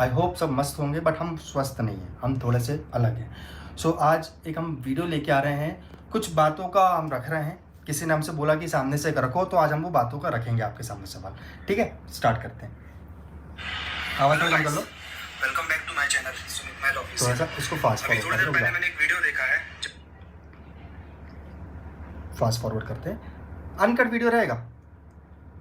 I hope सब मस्त होंगे, बट हम स्वस्थ नहीं हैं, हम थोड़े से अलग हैं। सो आज एक हम वीडियो लेके आ रहे हैं, कुछ बातों का हम रख रहे हैं। किसी ने हमसे बोला कि सामने से रखो, तो आज हम वो बातों का रखेंगे आपके सामने सवाल। ठीक है, स्टार्ट करते हैं। आवाज़ कम कर लो। Welcome back to my channel Sumit Mahal तो ऑफिशियल। ऐसा इसको फास्ट अभी थोड़ी देर फॉरवर्ड पहले मैंने एक वीडियो देखा है। फास्ट फॉरवर्ड करते हैं। अनकट वीडियो रहेगा,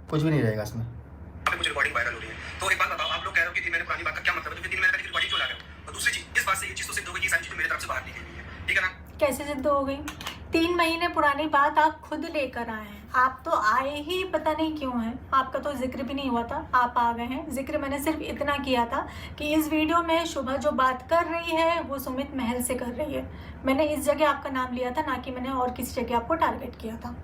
कुछ भी नहीं रहेगा इसमें। अभी कुछ रिकॉर्डिंग वायरल हो रही है, तो एक बात बताओ, आप लोग कह रहे हो कि 3 महीने पुरानी बात का क्या मतलब है? तो फिर 3 महीने पहले की रिकॉर्डिंग क्यों ला रहे हो? और दूसरी चीज, इस बात से ये चीज तो सिद्ध हो गई कि सारी चीजें मेरी तरफ से बाहर निकली हुई है, ठीक है ना? कैसे सिद्ध हो गई? 3 महीने पुरानी बात आप खुद लेकर आए हैं। आप तो आए ही पता नहीं क्यों हैं। आपका तो जिक्र भी नहीं हुआ था, आप आ गए हैं। जिक्र मैंने सिर्फ इतना किया था कि इस वीडियो में शुभा जो बात कर रही है वो सुमित महल से कर रही है। मैंने इस जगह आपका नाम लिया था, ना कि मैंने और किसी जगह आपको टारगेट किया था।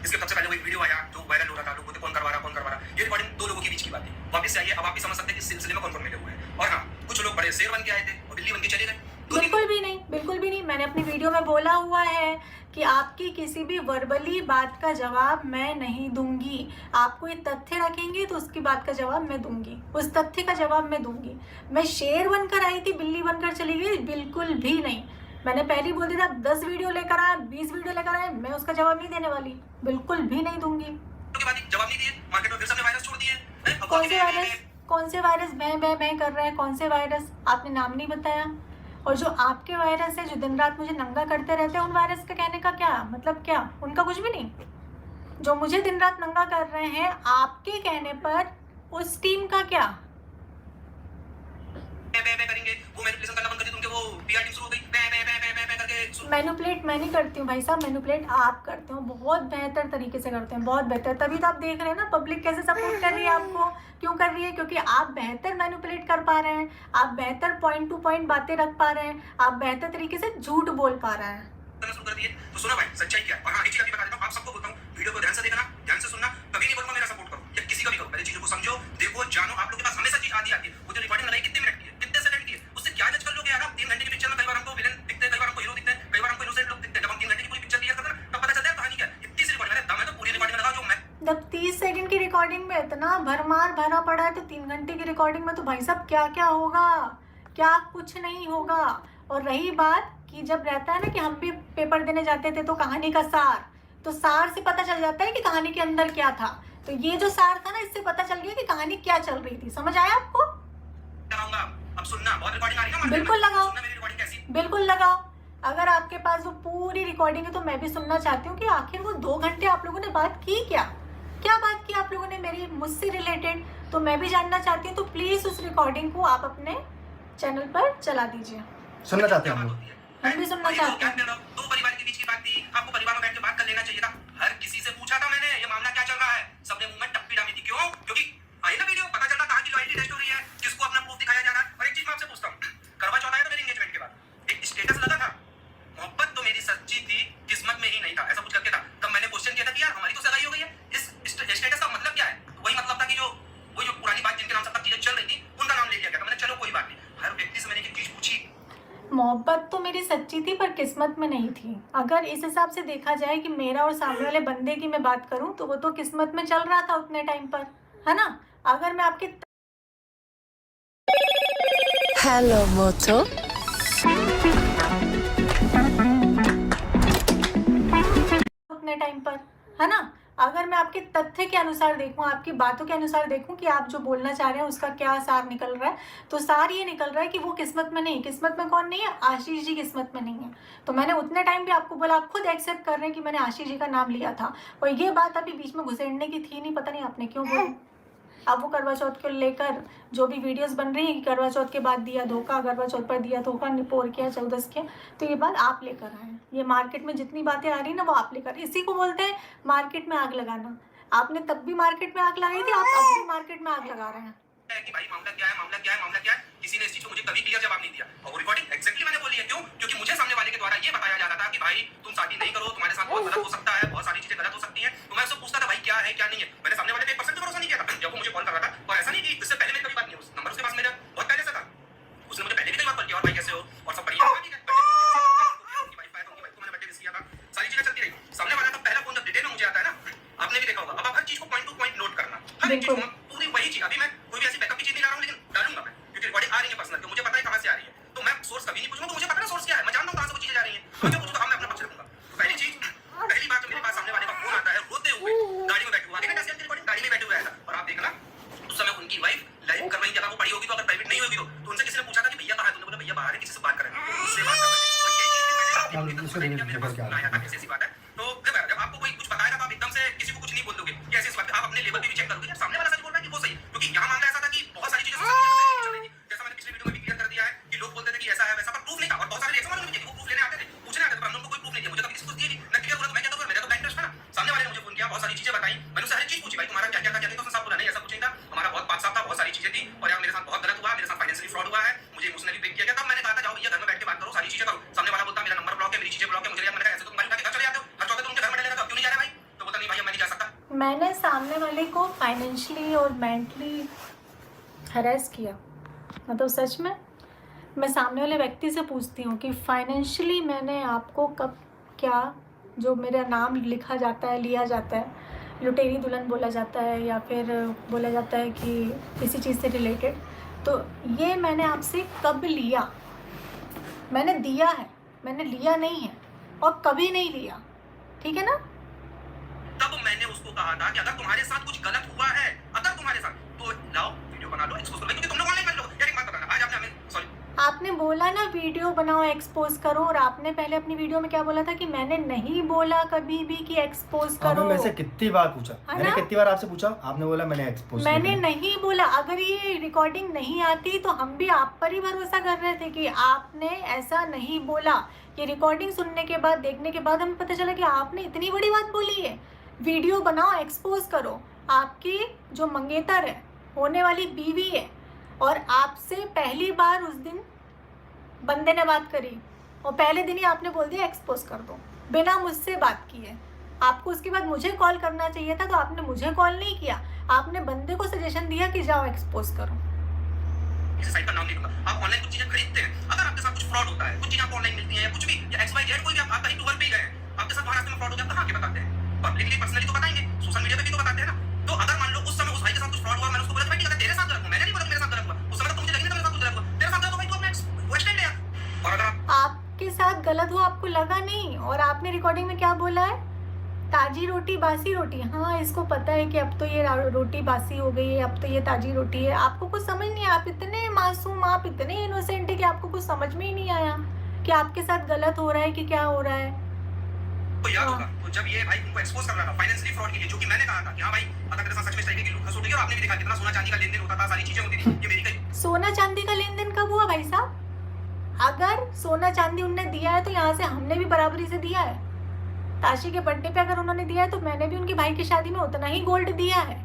इसके सबसे पहले वो एक वीडियो आया जो वायरल हो रहा था, लोग बोलते कौन करवा रहा। ये रिकॉर्डिंग 2 लोगों के बीच की बात है। वापस से आइए, अब आप भी समझ सकते हैं कि इस सिलसिले में कौन-कौन मिले हुए हैं। और हाँ, कुछ लोग बड़े शेर बन के आए थे और बिल्ली बन के चले गए। बिल्कुल भी नहीं, बिल्कुल भी नहीं। मैंने अपनी वीडियो में बोला हुआ है कि आपकी किसी भी वर्बली बात का जवाब मैं नहीं दूंगी। आपको ये तथ्य रखेंगे तो उसकी बात का जवाब मैं दूंगी, उस तथ्य का जवाब मैं दूंगी। मैं शेर बनकर आई थी, बिल्ली बनकर चली गई? बिल्कुल भी नहीं। मैंने पहले बोल दिया था 10 वीडियो लेकर आए, 20 वीडियो लेकर आए, मैं उसका जवाब नहीं देने वाली, बिल्कुल भी नहीं दूंगी। जवाब नहीं दिए, मार्केट में फिर सबने वायरस छोड़ दिए। कौन से वायरस? कौन से वायरस मैं कर रहे हैं? कौन से वायरस? आपने नाम नहीं बताया। और जो आपके वायरस है जो दिन रात मुझे नंगा करते रहते हैं, उन वायरस का कहने का क्या मतलब? क्या उनका कुछ भी नहीं? जो मुझे दिन रात नंगा कर रहे हैं आपके कहने पर, उस टीम का क्या? करेंगे वो मैनिपुलेशन करना बंद कर दिया, उनके वो पीआर टीम शुरू हो गई करके। मैनिपुलेट मैं नहीं करती हूँ भाई साहब, मैनिपुलेट आप करते हो, बहुत बेहतर तरीके से करते हैं, बहुत बेहतर। तभी तो आप देख रहे हैं ना पब्लिक कैसे सपोर्ट कर रही है आपको। क्यों कर रही है? क्योंकि आप बेहतर मैनिपुलेट कर पा रहे हैं, आप बेहतर पॉइंट टू पॉइंट बातें रख पा रहे हैं, आप बेहतर तरीके से झूठ बोल पा रहे हैं। शुरू कर दिए तो सुनो भाई, सच्चाई क्या है। और हाँ, एक चीज अभी बता देता हूँ, आप सबको बोलता हूँ, वीडियो को ध्यान से देखना, ध्यान से सुनना। कभी नहीं बोलूंगा मेरा सपोर्ट करो या किसी का भी करो, पहले चीजों को समझो, देखो, जानो। आप लोग के पास हमेशा चीज आती है। वो जो रिकॉर्डिंग लगाई कितने मिनट की है, कितने सेकंड की है, उससे क्या जज कर लोगे यार आप? 3 घंटे की पिक्चर में कई बार हमको विलेन दिखते हैं, कई बार हमको हीरो दिखते हैं, कई बार हमको इनोसेंट लोग दिखते हैं। जब हम 3 घंटे की पूरी पिक्चर क्लियर करते हैं तब पता चलता है कहानी क्या है। इतनी सी रिकॉर्डिंग है, दम है तो पूरी रिकॉर्डिंग लगा जो मैं। जब 30 सेकंड की रिकॉर्डिंग में इतना भरमार भरा पड़ा है तो 3 घंटे की रिकॉर्डिंग में तो भाई साहब क्या क्या होगा? क्या कुछ नहीं होगा। और रही बात कि जब रहता है ना कि हम भी पेपर देने जाते थे तो कहानी का सार, तो सार से पता चल जाता है कि कहानी के अंदर क्या था। तो ये जो सार था ना, इससे पता चल गया कि कहानी क्या चल रही थी। समझ आया आपको? अब सुनना, बहुत रिकॉर्डिंग आ रही है ना, बिल्कुल लगाओ, सुनना मेरी रिकॉर्डिंग कैसी। बिल्कुल लगाओ। अगर आपके पास वो पूरी रिकॉर्डिंग है तो मैं भी सुनना चाहती हूँ कि आखिर वो 2 घंटे आप लोगों ने बात की क्या बात की आप लोगों ने मेरी मुझसे रिलेटेड, तो मैं भी जानना चाहती हूँ। तो प्लीज उस रिकॉर्डिंग को आप अपने चैनल पर चला दीजिए। सुनना चाहते हैं हम लोग। हम भी सुनना चाहते हैं। 2 परिवार के बीच की बात थी, आपको परिवार में बैठ के बात कर लेना चाहिए था। हर किसी से पूछा था मैंने, ये मामला क्या चल रहा है, सबने मुंह में टप्पी डाली थी। क्यों? क्योंकि आई ना वीडियो, पता चलता कहां की लॉयल्टी टेस्ट हो रही है, किसको अपना प्रूफ दिखाया जा रहा है। और एक चीज मैं आपसे पूछता हूं, करवा चौथ आया था मेरे एंगेजमेंट के बाद, एक स्टेटस लगा था, मोहब्बत तो मेरी सच्ची थी, किस्मत में ही नहीं था, ऐसा कुछ करके था। तब मैंने क्वेश्चन किया था कि यार हमारी तो सगाई हो गई है, इस स्टेटस का मतलब क्या है? तो वही मतलब था कि जो पुरानी बात जिनके नाम से तब चीजें चल रही थी, उनका नाम ले लिया गया था। मैंने चलो कोई बात नहीं, हर व्यक्ति से मैंने एक चीज पूछी, मोहब्बत तो मेरी सच्ची थी पर किस्मत में नहीं थी। अगर इस हिसाब से देखा जाए कि मेरा और सामने वाले बंदे की मैं बात करूं तो वो तो किस्मत में चल रहा था उतने टाइम पर, है ना? अगर मैं आपके हेलो मोटो, उतने टाइम पर, है ना? अगर मैं आपके तथ्य के अनुसार देखूं, आपकी बातों के अनुसार देखूं कि आप जो बोलना चाह रहे हैं उसका क्या सार निकल रहा है, तो सार ये निकल रहा है कि वो किस्मत में नहीं। किस्मत में कौन नहीं है? आशीष जी किस्मत में नहीं है। तो मैंने उतने टाइम भी आपको बोला, आप खुद एक्सेप्ट कर रहे हैं कि मैंने आशीष जी का नाम लिया था। और ये बात अभी बीच में घुसेड़ने की थी नहीं, पता नहीं आपने क्यों बोली। अब वो करवा चौथ को लेकर जो भी वीडियोस बन रही है कि करवा चौथ के बाद दिया धोखा, करवा चौथ पर दिया धोखा, निपोर किया, 14 किया, तो ये बात आप लेकर आए हैं। ये मार्केट में जितनी बातें आ रही है ना वो आप लेकर, इसी को बोलते हैं मार्केट में आग लगाना। आपने तब भी मार्केट में आग लगाई थी, आप अब भी मार्केट में आग लगा रहे हैं कि भाई मामला क्या है, मामला क्या है, मामला क्या है। किसी ने इस चीज को मुझे कभी क्लियर जवाब नहीं दिया। और वो रिकॉर्डिंग एग्जैक्टली मैंने बोली है। क्यों? क्योंकि मुझे सामने वाले के द्वारा ये बताया जा रहा था कि भाई तुम शादी नहीं करो, तुम्हारे साथ बहुत गलत हो सकता है, बहुत सारी चीजें गलत हो सकती हैं। तो मैं उससे पूछता था भाई क्या है क्या नहीं है। मैंने सामने वाले पे 1% भरोसा नहीं किया था जब वो मुझे कॉल कर रहा था। और ऐसा नहीं कि इससे पहले मेरी कभी बात नहीं, उस नंबर उसके पास मेरा बहुत पहले से था, उसने मुझे पहले भी कई बार कॉल किया, और भाई कैसे हो, और सब बढ़िया है, ठीक है। उनकी वाइफ आया था, उनकी वाइफ को मैंने बर्थडे विश किया था, सारी चीजें चलती रही। सामने वाला का पहला फोन जब डिटेल में मुझे आता है ना, आपने भी देखा होगा। अब आप हर चीज को पॉइंट टू पॉइंट नोट करना, हर एक चीज पूरी वही चीज। अभी मैं कोई भी ऐसी बैकअप की चीज नहीं ला रहा हूं, लेकिन डालूंगा मैं, क्योंकि सामने वाले को फाइनेंशियली और मेंटली हरेस किया, मतलब सच में मैं सामने वाले व्यक्ति से पूछती हूँ कि फाइनेंशियली मैंने आपको कब क्या, जो मेरा नाम लिखा जाता है, लिया जाता है, लुटेरी दुल्हन बोला जाता है या फिर बोला जाता है कि किसी चीज़ से रिलेटेड, तो ये मैंने आपसे कब लिया? मैंने दिया है, मैंने लिया नहीं है और कभी नहीं लिया, ठीक है ना? तब मैंने उसको कहा था कि अगर तुम्हारे साथ कुछ गलत हुआ है, अगर तुम्हारे साथ, तो लाओ वीडियो बना लो, एक्सपोज करो, क्योंकि तुम लोग ऑनलाइन कर लो। यार एक बात बताना, आज आपने हमें सॉरी आपने बोला ना वीडियो बनाओ, एक्सपोज करो, और आपने पहले अपनी वीडियो में क्या बोला था कि मैंने नहीं बोला कभी भी कि एक्सपोज करो। आपने मेरे से कितनी बार पूछा, है मैंने ना? कितनी बार आपसे पूछा, आपने बोला मैंने एक्सपोज मैंने नहीं बोला। अगर ये रिकॉर्डिंग नहीं आती तो हम भी आप पर ही भरोसा कर रहे थे कि आपने ऐसा नहीं बोला। ये रिकॉर्डिंग सुनने के बाद, देखने के बाद हमें पता चला कि आपने इतनी बड़ी बात बोली है। वीडियो बनाओ, एक्सपोज करो। आपकी जो मंगेतर है, होने वाली बीवी है, और आपसे पहली बार उस दिन बंदे ने बात करी और पहले दिन ही आपने बोल दिया एक्सपोज कर दो, बिना मुझसे बात किए। आपको उसके बाद मुझे कॉल करना चाहिए था, तो आपने मुझे कॉल नहीं किया, आपने बंदे को सजेशन दिया कि जाओ एक्सपोज करो। किसी साइट का नाम नहीं लूंगा। आप ऑनलाइन कुछ चीजें खरीदते हैं, अगर आपके साथ कुछ फ्रॉड होता है, कुछ चीजें आपको ऑनलाइन मिलती हैं या कुछ भी, या XYZ कोई भी, आप कहीं टूर पे गए, आपके साथ वहां रास्ते में फ्रॉड हो गया, कहां के बताते हैं? पब्लिकली पर्सनली तो बताएंगे, सोशल मीडिया पे भी तो बताते हैं ना। तो अगर मान लो उस समय उस भाई के साथ कुछ फ्रॉड हुआ, मैंने उसको बोला भाई ठीक है तेरे साथ गलत हुआ, मैंने नहीं बोला मेरे साथ गलत हुआ, उस समय तो मुझे लगी ना मेरे साथ कुछ गलत हुआ, तेरे साथ गलत हुआ भाई, तू अपना क्वेश्चन ले यार। और अगर आपके साथ गलत हुआ आपको लगा नहीं, और आपने रिकॉर्डिंग में क्या बोला है? ताजी रोटी बासी रोटी। हाँ, इसको पता है कि अब तो ये रोटी बासी हो गई है, अब तो ये ताजी रोटी है। आपको कुछ समझ नहीं, आप इतने मासूम, आप इतने इनोसेंट है कि आपको कुछ समझ में ही नहीं आया कि आपके साथ गलत हो रहा है कि क्या हो रहा है। तो याद होगा, तो जब ये भाई उनको एक्सपोज कर रहा था फाइनेंशियली फ्रॉड के लिए, जो कि मैंने कहा था कि हाँ भाई अगर तेरे साथ सच में इस तरीके की लूटखसुट होगी, और आपने भी देखा कितना सोना चांदी का लेन देन होता था, सारी चीजें होती थी, ये मेरी कहीं सोना चांदी का लेन देन कब हुआ भाई साहब? अगर सोना चांदी उनने दिया है तो यहाँ से हमने भी बराबरी से दिया है। ताशी के बर्थडे पे अगर उन्होंने दिया है तो मैंने भी उनकी भाई की शादी में उतना ही गोल्ड दिया है।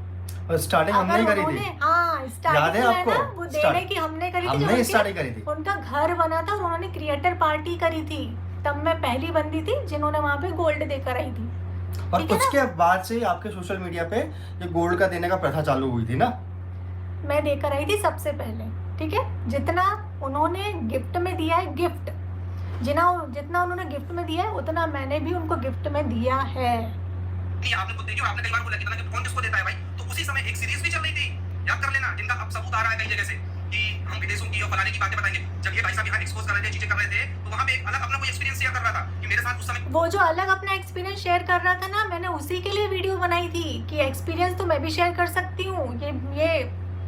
और स्टार्टिंग हमने ही करी थी। हाँ, याद स्टार्टिंग है है आपको? ना, वो देने की हमने करी थी। हमने स्टार्टिंग करी थी। उनका घर बना था और उन्होंने क्रिएटर पार्टी करी थी, तब मैं पहली बंदी थी जिन्होंने वहाँ पे गोल्ड देकर आई थी। और ठीक है उसके बाद से आपके सोशल मीडिया पे ये गोल्ड का देने का प्रथा चालू हुई थी ना। मैं देकर आई थी सबसे पहले, ठीक है। जितना उन्होंने गिफ्ट में दिया है, गिफ्ट जितना उन्होंने गिफ्ट में दिया है उतना मैंने भी उनको गिफ्ट में दिया है। नहीं, आपने खुद देखी और आपने कई बार बोला कि कितना कौन किसको देता है भाई। तो उसी समय एक सीरीज भी चल रही थी, याद कर लेना, जिनका अब सबूत आ रहा है कई जगह से कि हम विदेशों की और फलाने की बातें बताएंगे। जब ये भाई साहब यहाँ एक्सपोज कर रहे थे, चीजें कर रहे थे, तो वहाँ पे एक अलग अपना कोई एक्सपीरियंस शेयर कर रहा था कि मेरे साथ उस समय वो जो अलग अपना एक्सपीरियंस शेयर कर रहा था ना, मैंने उसी के लिए वीडियो बनाई थी कि एक्सपीरियंस तो मैं भी शेयर कर सकती हूँ। ये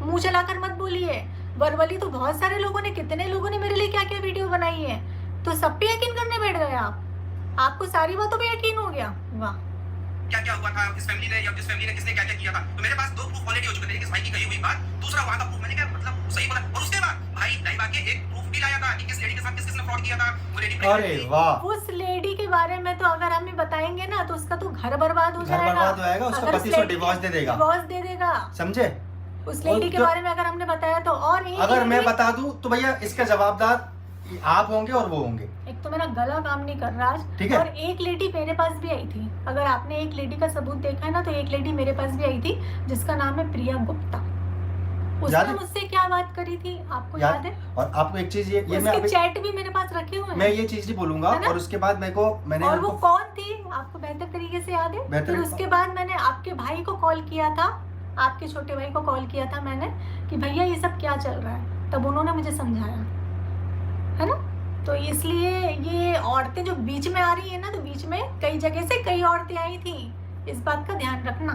मुंह चलाकर मत बोलिए। वर्बली तो बहुत सारे लोगों ने, कितने लोगों ने मेरे लिए क्या क्या वीडियो बनाई है, तो सब पे यकीन करने बैठ गए आप। आपको सारी बातों पे यकीन हो गया। वाह, क्या क्या हुआ था, किस फैमिली ने या किस फैमिली ने किसने क्या क्या किया था। तो मेरे पास 2 प्रूफ ऑलरेडी हो चुके थे, इस भाई की कही हुई बात, दूसरा वहां का प्रूफ। मैंने क्या मतलब सही बोला। और उसके बाद भाई लाइव आके एक प्रूफ भी लाया था कि किस लेडी के साथ किसने फ्रॉड किया था। वो लेडी अरे वाह, उस लेडी के बारे में तो अगर हमें बताएंगे ना तो उसका तो घर बर्बाद हो घर जाएगा। बर्बाद हो जाएगा, उसका अगर पति उस उसको लेडी डिवोर्स दे देगा। डिवोर्स दे देगा, समझे? उस लेडी के तो- बारे में अगर हमने बताया तो। और एक अगर मैं लेडी- बता दूं तो भैया इसका जवाबदार आप होंगे और वो होंगे। एक तो मेरा गला काम नहीं कर रहा आज, ठीक है। और एक लेडी मेरे पास भी आई थी। अगर आपने एक लेडी का सबूत देखा है ना, तो एक लेडी मेरे पास भी आई थी जिसका नाम है प्रिया गुप्ता। याद उसने है? मुझसे क्या बात करी थी, आपको याद है? और आपको एक चीज ये मैं उसके अभी चैट भी मेरे पास रखे हुए मैं हैं। ये चीज नहीं बोलूंगा। है ना? और उसके बाद मैंने और वो उनको कौन थी आपको बेहतर तरीके से याद है? बेहतर- फिर उसके बाद मैंने आपके भाई को कॉल किया था, आपके छोटे भाई को कॉल किया था मैंने कि भैया ये सब क्या चल रहा है। तब उन्होंने मुझे समझाया, है ना। तो इसलिए ये औरतें जो बीच में आ रही है ना, तो बीच में कई जगह से कई औरतें आई थी, इस बात का ध्यान रखना।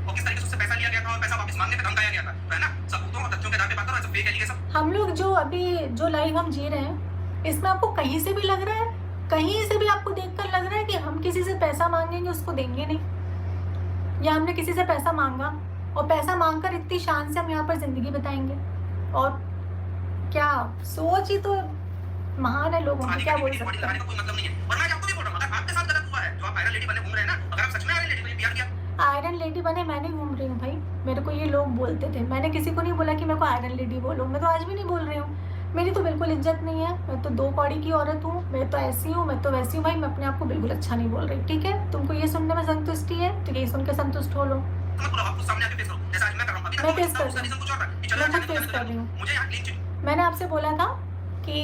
और किस तरीके से उससे पैसा लिया गया था और पैसा वापस मांगने पे धमकाया गया था, है ना। सबूतों और तथ्यों के आधार पे बात करो, ऐसा फेक एलिगेशन। हम लोग जो अभी जो लाइव हम जी रहे हैं, इसमें आपको कहीं से भी लग रहा है, कहीं से भी आपको देखकर लग रहा है कि हम किसी से पैसा मांगेंगे उसको देंगे नहीं, या हमने किसी से पैसा मांगा और पैसा मांगकर इतनी शान से हम यहाँ पर जिंदगी बिताएंगे। और क्या सोच ही तो महान है लोगों की, क्या बोल सकते हैं। लगाने का कोई मतलब नहीं है। और मैं आपको भी बोल रहा हूँ, अगर आपके साथ गलत हुआ है, जो आप आयरन लेडी बने घूम रहे हैं ना, अगर आप सच में आयरन लेडी बने प्यार किया, आयरन लेडी बने मैं नहीं घूम रही हूँ भाई। मेरे को ये लोग बोलते थे, मैंने किसी को नहीं बोला कि मेरे को आयरन लेडी बोलो। मैं तो आज भी नहीं बोल रही हूँ, मेरी तो बिल्कुल इज्जत नहीं है। मैं तो 2 कौड़ी की औरत हूँ, मैं तो ऐसी हूँ, मैं तो वैसी हूँ भाई। मैं अपने आप को बिल्कुल अच्छा नहीं बोल रही, ठीक है। तुमको ये सुनने में संतुष्टि है तो यही सुन के संतुष्ट हो लो। तो मत बुलाओ, आप खुद सामने आके फेस करो, जैसा आज मैं कर रहा हूं। अभी तक मैं तो फेस कर उसका रही रीजन कुछ और था कि चलो मैं यार खुद जाने फेस दो, कर रही हूँ। मुझे यहाँ क्लीन चिट मैंने आपसे बोला था कि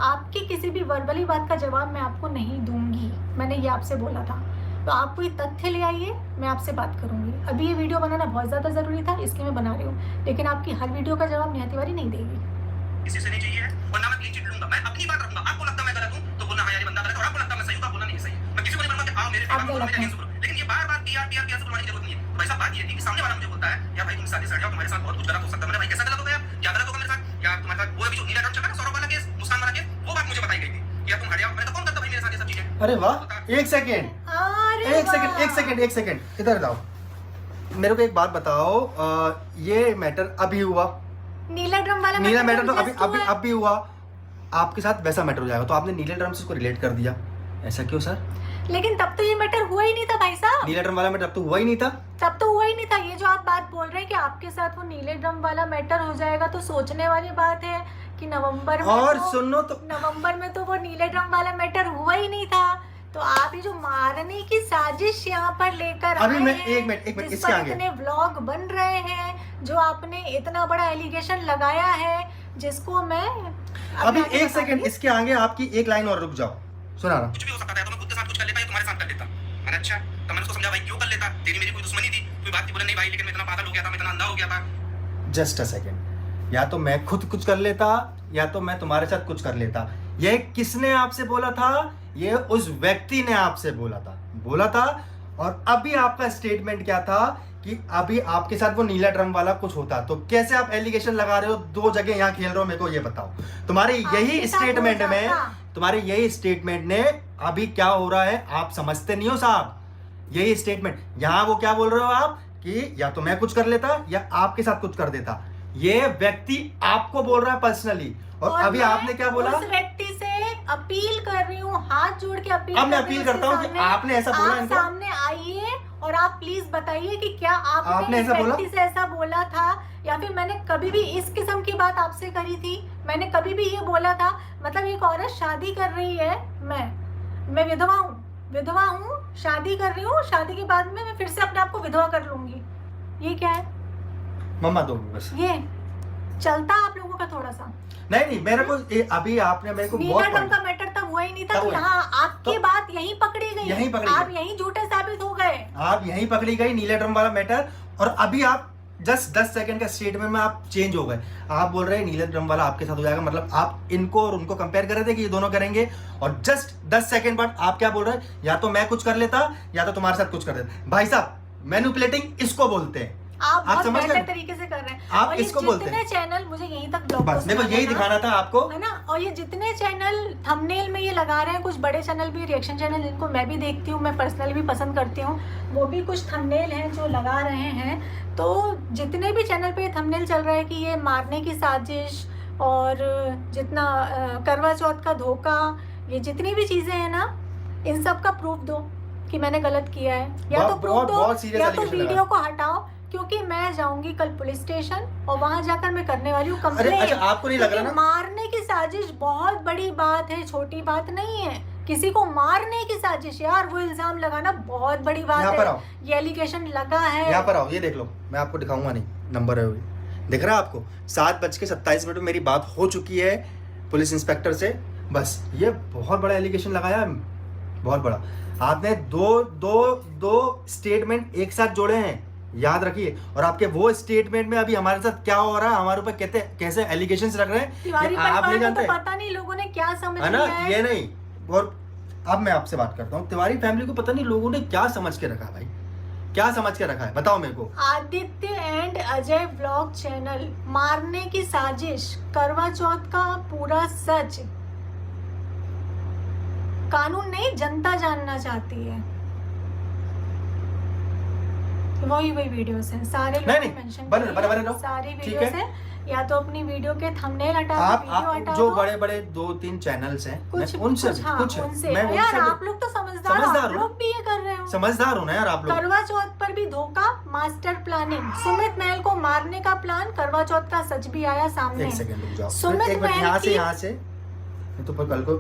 आपकी किसी भी वर्बली बात का जवाब मैं आपको नहीं दूंगी, मैंने ये आपसे बोला था। तो आप कोई तथ्य ले आइए, मैं आपसे बात करूंगी। अभी ये वीडियो बनाना बहुत ज़्यादा ज़रूरी था, इसलिए मैं बना रही हूँ, लेकिन आपकी हर वीडियो का जवाब नेहा तिवारी नहीं देगी। किसी से नहीं चाहिए है, और ना मैं क्लीन चिट लूंगा। मैं अपनी बात रखूंगा। आपको लगता है मैं गलत हूं तो बोलना हाँ यार ये बंदा गलत है, और आपको लगता है मैं सही हूं तो आप बोलना नहीं सही है। मैं किसी को नहीं बोलूंगा कि आओ मेरे आप फेवर में गलत मेरे हैं। अगेंस्ट बोलो, लेकिन ये बार-बार पीआर से बुलवाने की जरूरत नहीं है। तो भाई साहब बात ये थी कि सामने वाला मुझे बोलता है या भाई तुम शादी से हट जाओ, तुम्हारे साथ बहुत कुछ गलत हो सकता है। मैंने भाई कैसा गलत हो गया, क्या गलत होगा मेरे साथ, या तुम्हारे साथ वो अभी जो नीला ड्रम चल रहा है सौरभ वाला केस, मुस्कान वाला केस, वो बात मुझे बताई गई थी कि यार तुम हट जाओ। मैंने तो कौन करता भाई मेरे साथ ये सब चीजें। अरे वाह, एक सेकेंड अरे एक सेकेंड इधर जाओ। मेरे को एक बात बताओ, ये मैटर अभी हुआ, नीला ड्रम वाला नीला मैटर तो just हुआ है। अभी हुआ, आपके साथ वैसा मैटर हो जाएगा, तो आपने नीले ड्रम से उसको रिलेट कर दिया, ऐसा क्यों सर? लेकिन तब तो ये मैटर हुआ ही नहीं था भाई साहब, नीले ड्रम वाला मैटर अब तो हुआ ही नहीं था। तब तो हुआ ही नहीं था। ये जो आप बात बोल रहे हैं कि आपके साथ वो नीले ड्रम वाला मैटर हो जाएगा, तो सोचने वाली बात है कि नवंबर में और तो, सुनो तो नवंबर में तो वो नीले ड्रम वाला मैटर हुआ ही नहीं था। तो आप ये जो मारने की साजिश यहाँ पर लेकर अभी आए मैं हैं, एक मिनट जिस इसके पर आगे इतने व्लॉग बन रहे हैं, जो आपने इतना बड़ा एलिगेशन लगाया है, जिसको मैं अभी आगे एक सेकेंड, इसके आगे आपकी एक लाइन और रुक जाओ, सुना ना। कुछ भी हो सकता था, तो मैं खुद के साथ कुछ कर लेता या तुम्हारे साथ कर लेता। मैंने अच्छा तो मैंने उसको समझा भाई क्यों कर लेता, तेरी मेरी कोई दुश्मनी थी, कोई बात नहीं, बोला नहीं भाई लेकिन मैं इतना पागल हो गया था, मैं इतना अंधा हो गया था। जस्ट अ सेकेंड, या तो मैं खुद कुछ कर लेता या तो मैं तुम्हारे साथ कुछ कर लेता। ये किसने आपसे बोला था? ये उस व्यक्ति ने आपसे बोला था। और अभी आपका स्टेटमेंट क्या था कि अभी आपके साथ वो नीला ड्रम वाला कुछ होता, तो कैसे आप एलिगेशन लगा रहे हो? दो जगह यहाँ खेल रहे हो, मेरे को ये बताओ। तुम्हारे यही स्टेटमेंट में, तुम्हारे यही स्टेटमेंट ने अभी क्या हो रहा है आप समझते नहीं हो साहब। यही स्टेटमेंट यहाँ वो क्या बोल रहे हो आप कि या तो मैं कुछ कर लेता या आपके साथ कुछ कर देता। ये व्यक्ति आपको बोल रहा है पर्सनली, और अभी आपने क्या बोला? उस व्यक्ति से अपील कर रही हूँ, हाथ जोड़ के अपील अब मैं कर रही अपील हूँ करता हूँ कि उसके आपने ऐसा बोला आप इनको? सामने आइए और आप प्लीज बताइए कि क्या आपने इस ऐसा बोला? व्यक्ति से ऐसा बोला था, या फिर मैंने कभी भी इस किस्म की बात आपसे करी थी? मैंने कभी भी ये बोला था? मतलब एक औरत शादी कर रही है, मैं विधवा हूँ, शादी कर रही हूँ, शादी के बाद में मैं फिर से अपने आप को विधवा कर लूंगी, ये क्या है? मम्मा दो बस। ये चलता आप लोगों का थोड़ा सा नहीं मेरे को अभी आपने मेरे को नीला बहुत ड्रम का मैटर तब हुआ ही नहीं था, तब तो हुआ। यहाँ आपकी तो बात यहीं पकड़ी गई, यहीं पकड़ी आप गई। यहीं झूठे साबित हो गए। आप यहीं पकड़ी गई नीले ड्रम वाला मैटर, और अभी आप जस्ट 10 सेकंड का स्टेटमेंट में आप चेंज हो गए। आप बोल रहे हैं नीले ड्रम वाला आपके साथ हो जाएगा, मतलब आप इनको और उनको कंपेयर कर रहे थे कि ये दोनों करेंगे, और जस्ट 10 सेकंड बाद आप क्या बोल रहे हैं? या तो मैं कुछ कर लेता या तो तुम्हारे साथ कुछ कर देता। भाई साहब, मैनिपुलेटिंग इसको बोलते हैं। आप बहुत समझ बेहतर गए? तरीके से कर रहे हैं। आप और ये इसको बोलते जितने चैनल, मुझे यहीं तक ब्लॉग बस मेरे को यही दिखाना था आपको, है ना, और ये जितने चैनल थंबनेल में ये लगा रहे हैं, कुछ बड़े चैनल भी, रिएक्शन चैनल, जिनको मैं भी देखती हूँ, मैं पर्सनली भी पसंद करती हूँ, वो भी कुछ थंबनेल हैं जो लगा रहे हैं। तो जितने भी चैनल पे थंबनेल चल रहा है कि ये मारने की साजिश, और जितना करवा चौथ का धोखा, ये जितनी भी चीज़ें हैं ना, इन सब का प्रूफ दो कि मैंने गलत किया है, या तो प्रूफ दो या तो वीडियो को हटाओ, क्योंकि मैं जाऊंगी कल पुलिस स्टेशन और वहां जाकर मैं करने वाली हूँ कंप्लेंट। अच्छा आपको नहीं लग रहा ना? मारने की साजिश बहुत बड़ी बात है, छोटी बात नहीं है। किसी को मारने की साजिश, यार वो इल्जाम लगाना बहुत बड़ी बात यहाँ पर है। आओ, ये एलिगेशन लगा है। यहाँ पर आओ, ये देख लो, मैं आपको दिखाऊंगा नहीं, नंबर है दिख रहा है आपको? 7:27 में मेरी बात हो चुकी है पुलिस इंस्पेक्टर से। बस ये बहुत बड़ा एलिगेशन लगाया, बहुत बड़ा। आपने दो स्टेटमेंट एक साथ जोड़े हैं, याद रखिए। और आपके वो स्टेटमेंट में अभी हमारे साथ क्या हो रहा है, हमारे ऊपर कैसे एलिगेशंस रख रहे हैं, तिवारी आप परिवार नहीं को जानते, तो पता नहीं लोगों ने क्या समझ है ना? लिया है। ये नहीं। और अब मैं आपसे बात करता हूँ, तिवारी फैमिली को पता नहीं लोगों ने क्या समझ के रखा है भाई, क्या समझ के रखा है, बताओ मेरे को। Aditya and Ajay blog channel, मारने की साजिश, करवा चौथ का पूरा सच, कानून नहीं जनता जानना चाहती है। वही वीडियोस हैं सारे लोग नहीं, मेंशन बने रहो। सारी ठीक वीडियोस है। हैं। या तो अपनी वीडियो के थंबनेल हटा दो, आप वीडियो हटा जो दो। बड़े 2-3 चैनल्स हैं, कुछ उनसे उनसे मैं यार, उनसे आप लोग तो समझदार हो, समझदार आप हूँ। लोग भी ये कर रहे हो। समझदार हो ना यार आप लोग। करवा चौथ पर भी धोखा, मास्टर प्लानिंग, सुमित महल को मारने का प्लान, करवा चौथ का सच भी आया सामने। एक सेकंड रुक जाओ, सुमित एक मिनट, महल यहाँ से नहीं तो पर कल को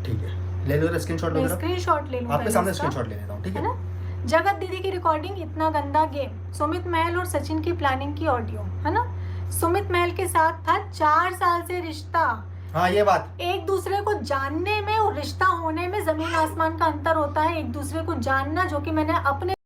ठीक है, ले लो स्क्रीनशॉट ले लो, स्क्रीनशॉट ले लूं आपके पहले सामने इसका, स्क्रीनशॉट ले लेता हूँ, ठीक है है? ना? जगत दीदी की रिकॉर्डिंग इतना गंदा गेम, सुमित महल और सचिन की प्लानिंग की ऑडियो, है ना। सुमित महल के साथ था 4 साल से रिश्ता। हाँ ये बात, एक दूसरे को जानने में और रिश्ता होने में जमीन आसमान का अंतर होता है। एक दूसरे को जानना, जो कि मैंने अपने